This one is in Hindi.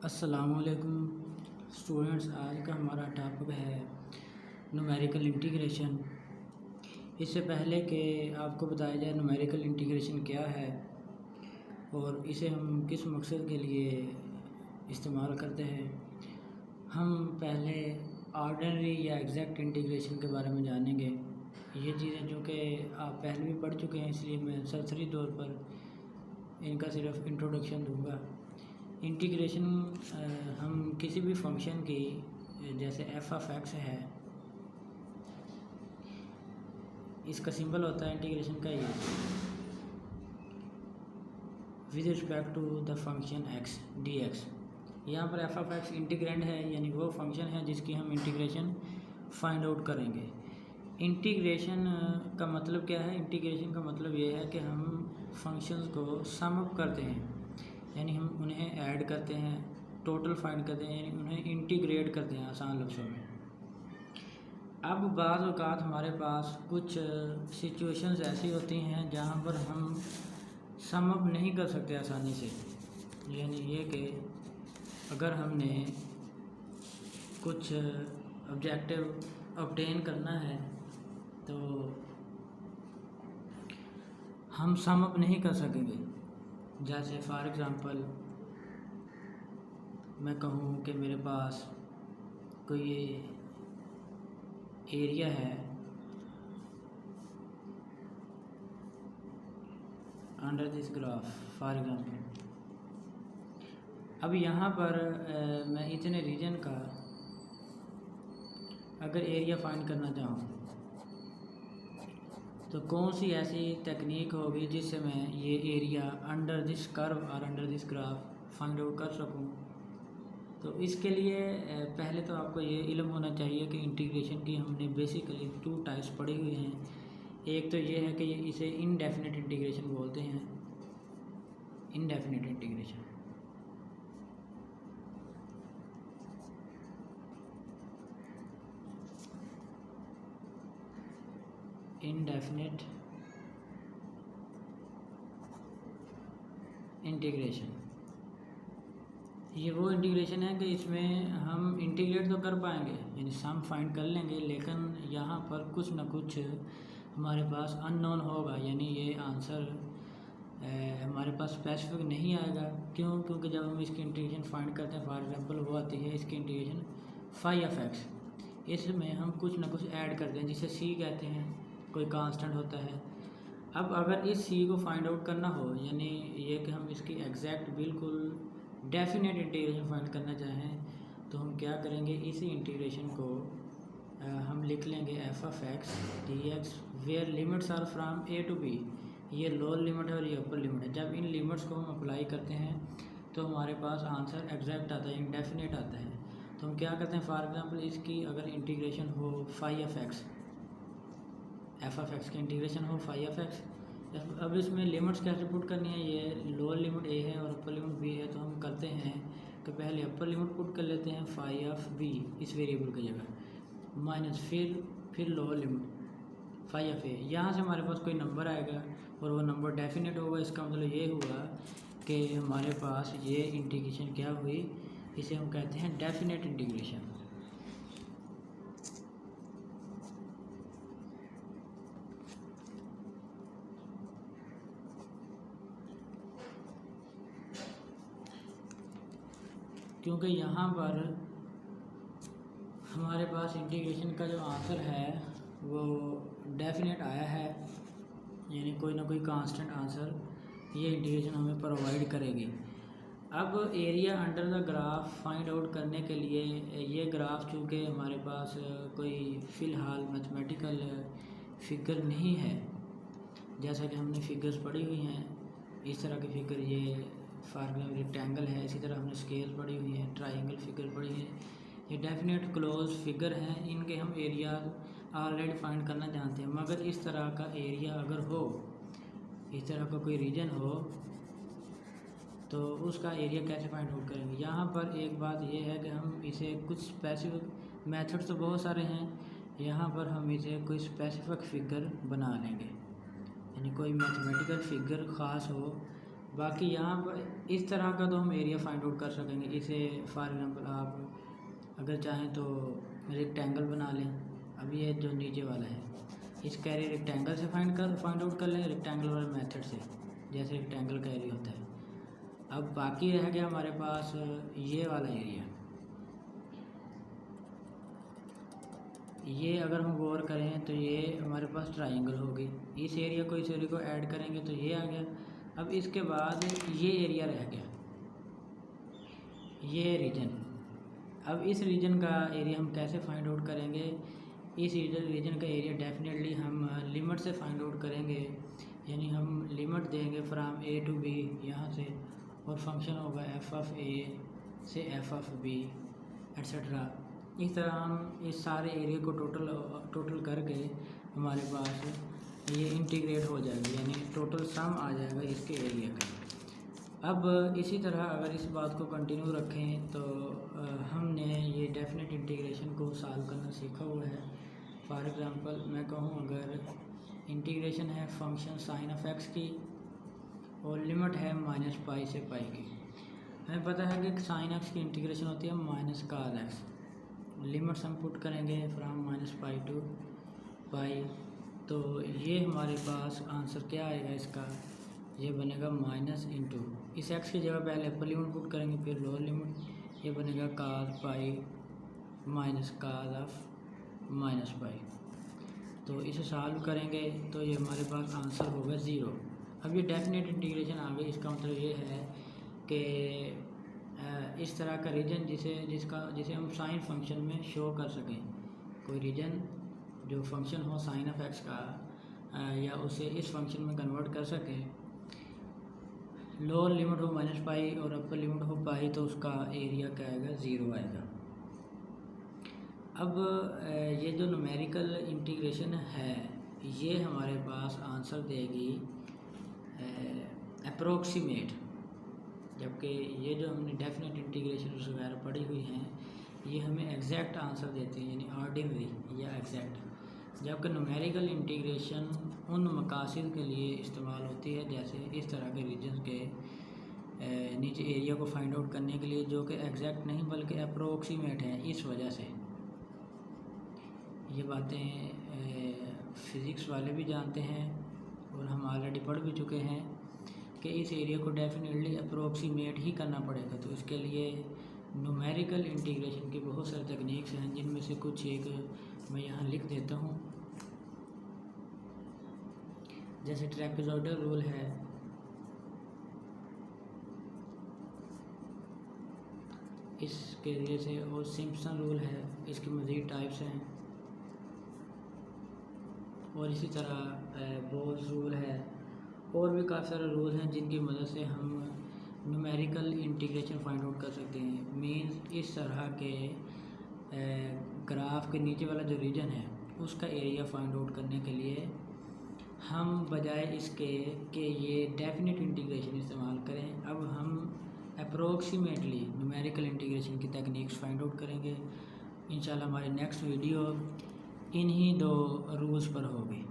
अस्सलामुअलैकुम स्टूडेंट्स। आज का हमारा टॉपिक है न्यूमेरिकल इंटीग्रेशन। इससे पहले कि आपको बताया जाए न्यूमेरिकल इंटीग्रेशन क्या है और इसे हम किस मकसद के लिए इस्तेमाल करते हैं, हम पहले ऑर्डिनरी या एग्जैक्ट इंटीग्रेशन के बारे में जानेंगे। ये चीज़ें जो कि आप पहले भी पढ़ चुके हैं, इसलिए मैं सरसरी तौर पर इनका सिर्फ इंट्रोडक्शन दूंगा। इंटीग्रेशन हम किसी भी फंक्शन की, जैसे f(x) है, इसका सिंबल होता है इंटीग्रेशन का ये with respect to the function x dx। यहाँ पर f(x) इंटीग्रेंड है, यानी वो फंक्शन है जिसकी हम इंटीग्रेशन फाइंड आउट करेंगे। इंटीग्रेशन का मतलब क्या है? इंटीग्रेशन का मतलब ये है कि हम फंक्शंस को सम अप करते हैं, यानी हम उन्हें ऐड करते हैं, टोटल फाइंड करते हैं, यानी उन्हें इंटीग्रेट करते हैं आसान लफ्ज़ों में। अब बाज़ औक़ात हमारे पास कुछ सिचुएशंस ऐसी होती हैं जहाँ पर हम सम अप नहीं कर सकते आसानी से, यानी ये कि अगर हमने कुछ ऑब्जेक्टिव ऑब्टेन करना है तो हम सम अप नहीं कर सकेंगे। जैसे फॉर एग्ज़ाम्पल मैं कहूँ कि मेरे पास कोई एरिया है under this graph for example. अब यहाँ पर मैं इतने रीजन का अगर एरिया फाइंड करना चाहूँ तो कौन सी ऐसी तकनीक होगी जिससे मैं ये एरिया अंडर दिस कर्व और under this graph find out कर सकूँ। तो इसके लिए पहले तो आपको ये इल्म होना चाहिए कि इंटीग्रेशन की हमने बेसिकली 2 टाइप्स पढ़ी हुई हैं। एक तो ये है कि इसे इनडेफिनिट इंटीग्रेशन बोलते हैं, इनडेफिनिट इंटीग्रेशन। इनडेफिनिट इंटीग्रेशन ये वो इंटीग्रेशन है कि इसमें हम इंटीग्रेट तो कर पाएंगे, यानी सम फाइंड कर लेंगे, लेकिन यहाँ पर कुछ ना कुछ हमारे पास अननोन होगा, यानी ये आंसर हमारे पास स्पेसिफिक नहीं आएगा। क्यों? क्योंकि जब हम इसकी इंटीग्रेशन फाइंड करते हैं, फॉर एग्जांपल वो आती है इसकी इंटीग्रेशन φ(x), इसमें हम कुछ ना कुछ ऐड करते हैं जिसे c कहते हैं, कोई कांस्टेंट होता है। अब अगर इस c को फाइंड आउट करना हो, यानी ये कि हम इसकी एग्जैक्ट बिल्कुल डेफिनेट इंटीग्रेशन फाइंड करना चाहें, तो हम क्या करेंगे, इसी इंटीग्रेशन को हम लिख लेंगे f(x) dx where limits are from a to b। ये लोअर लिमिट है और ये अपर लिमिट है। जब इन लिमिट्स को हम अप्लाई करते हैं तो हमारे पास आंसर एग्जैक्ट आता है, इंडेफिनेट आता है। तो हम क्या करते हैं, फॉर एग्जांपल इसकी अगर इंटीग्रेशन हो φ(x), f(x) की इंटीग्रेशन हो φ(x), अब इसमें लिमिट्स कैसे पुट करनी है, ये लोअर लिमिट a है और अपर लिमिट b है, तो हम करते हैं कि पहले अपर लिमिट पुट कर लेते हैं φ(b) इस वेरिएबल की जगह, माइनस फिर लोअर लिमिट φ(a). यहाँ से हमारे पास कोई नंबर आएगा और वो नंबर डेफिनेट होगा। इसका मतलब ये हुआ कि हमारे पास ये इंटीग्रेशन क्या हुई, इसे हम कहते हैं डेफिनेट इंटीग्रेशन। क्योंकि यहाँ पर हमारे पास इंटीग्रेशन का जो आंसर है वो डेफिनेट आया है, यानी कोई ना कोई कांस्टेंट आंसर ये इंटीग्रेशन हमें प्रोवाइड करेगी। अब area under the graph find out करने के लिए, ये ग्राफ चूँकि हमारे पास कोई फ़िलहाल मैथमेटिकल फिगर नहीं है, जैसा कि हमने फिगर्स पढ़ी हुई हैं इस तरह के फिगर, ये फॉर एग्जाम्पल रेक्टेंगल है, इसी तरह हमने स्केल पढ़ी हुई है, ट्राइंगल फिगर पढ़ी है, ये डेफिनेट क्लोज फिगर हैं, इनके हम एरिया ऑलरेडी फाइंड करना जानते हैं। मगर इस तरह का एरिया अगर हो, इस तरह का कोई रीजन हो, तो उसका एरिया कैसे फाइंड आउट करेंगे। यहाँ पर एक बात यह है कि हम इसे कुछ स्पेसिफिक मेथड्स तो बहुत सारे हैं, यहाँ पर हम इसे कोई स्पेसिफिक फिगर बना लेंगे, यानी कोई मैथमेटिकल फिगर ख़ास हो बाकी यहाँ पर इस तरह का तो हम एरिया फाइंड आउट कर सकेंगे। इसे फॉर एग्जांपल आप अगर चाहें तो रेक्टेंगल बना लें। अब ये जो नीचे वाला है इसका एरिया रेक्टेंगल से फाइंड आउट कर लें, रेक्टेंगल वाले मेथड से, जैसे रेक्टेंगल का एरिया होता है। अब बाकी रह गया हमारे पास ये वाला एरिया। ये अगर हम गौर करें तो ये हमारे पास ट्राइंगल होगी। इस एरिया को ऐड करेंगे तो ये आ गया। अब इसके बाद ये एरिया रह गया, ये रीजन। अब इस रीजन का एरिया हम कैसे फाइंड आउट करेंगे? इस रीजन का एरिया डेफिनेटली हम लिमिट से फाइंड आउट करेंगे, यानी हम लिमिट देंगे फ्राम ए टू बी यहाँ से, और फंक्शन होगा एफ ऑफ ए से एफ ऑफ बी एट्सेट्रा। इस तरह हम इस सारे एरिया को टोटल करके हमारे पास ये इंटीग्रेट हो जाएगी, यानी टोटल सम आ जाएगा इसके एरिया का। अब इसी तरह अगर इस बात को कंटिन्यू रखें तो हमने ये डेफिनेट इंटीग्रेशन को सॉल्व करना सीखा हुआ है। फॉर एग्जांपल मैं कहूँ अगर इंटीग्रेशन है फंक्शन साइन ऑफ एक्स की और लिमिट है माइनस पाई से पाई की। हमें पता है कि साइन एक्स की इंटीग्रेशन होती है माइनस काज एक्स। लिमिट्स हम पुट करेंगे फ्राम माइनस पाई टू पाई, तो ये हमारे पास आंसर क्या आएगा इसका? ये बनेगा माइनस इंटू, इस एक्स की जगह पहले अपर लिमिट पुट करेंगे फिर लोअर लिमिट, ये बनेगा cos pi minus cos of minus pi. तो इसे सॉल्व करेंगे तो ये हमारे पास आंसर होगा 0। अब ये डेफिनेट इंटीग्रेशन आ गई। इसका मतलब ये है कि इस तरह का रीजन जिसे हम साइन फंक्शन में शो कर सकें, कोई रीजन जो फंक्शन हो साइन ऑफ एक्स का या उसे इस फंक्शन में कन्वर्ट कर सकें, लोअर लिमिट हो माइनस पाई और अपर लिमिट हो पाई, तो उसका एरिया क्या आएगा? 0 आएगा। अब ये जो न्यूमेरिकल इंटीग्रेशन है ये हमारे पास आंसर देगी अप्रोक्सीमेट, जबकि ये जो हमने डेफिनेट इंटीग्रेशन वगैरह पढ़ी हुई हैं ये हमें एग्जैक्ट आंसर देते हैं, यानी ऑर्डिनरी या एग्जैक्ट। जबकि न्यूमेरिकल इंटीग्रेशन उन मकासद के लिए इस्तेमाल होती है जैसे इस तरह के रीजन के नीचे एरिया को फाइंड आउट करने के लिए, जो कि एग्जैक्ट नहीं बल्कि अप्रोक्सीमेट है। इस वजह से ये बातें फ़िज़िक्स वाले भी जानते हैं और हम ऑलरेडी पढ़ भी चुके हैं कि इस एरिया को डेफिनेटली अप्रोक्सीमेट ही करना पड़ेगा। तो इसके लिए न्यूमेरिकल इंटीग्रेशन की बहुत सारी टेक्निक्स हैं, जिनमें से कुछ एक मैं यहाँ लिख देता हूँ। जैसे ट्रेपेजॉइडल रूल है, इसके जरिए से, और सिम्पसन रूल है, इसके मज़ीद टाइप्स हैं, और इसी तरह बोल्स रूल है, और भी काफ़ी सारे रूल हैं जिनकी मदद से हम न्यूमेरिकल इंटीग्रेशन फाइंड आउट कर सकते हैं। मीन्स इस तरह के ग्राफ के नीचे वाला जो रीजन है उसका एरिया फाइंड आउट करने के लिए हम बजाय इसके कि ये डेफिनेट इंटीग्रेशन इस्तेमाल करें, अब हम अप्रोक्सीमेटली न्यूमेरिकल इंटीग्रेशन की टेक्निक्स फाइंड आउट करेंगे। इंशाल्लाह हमारी नेक्स्ट वीडियो इन्हीं 2 रूल्स पर होगी।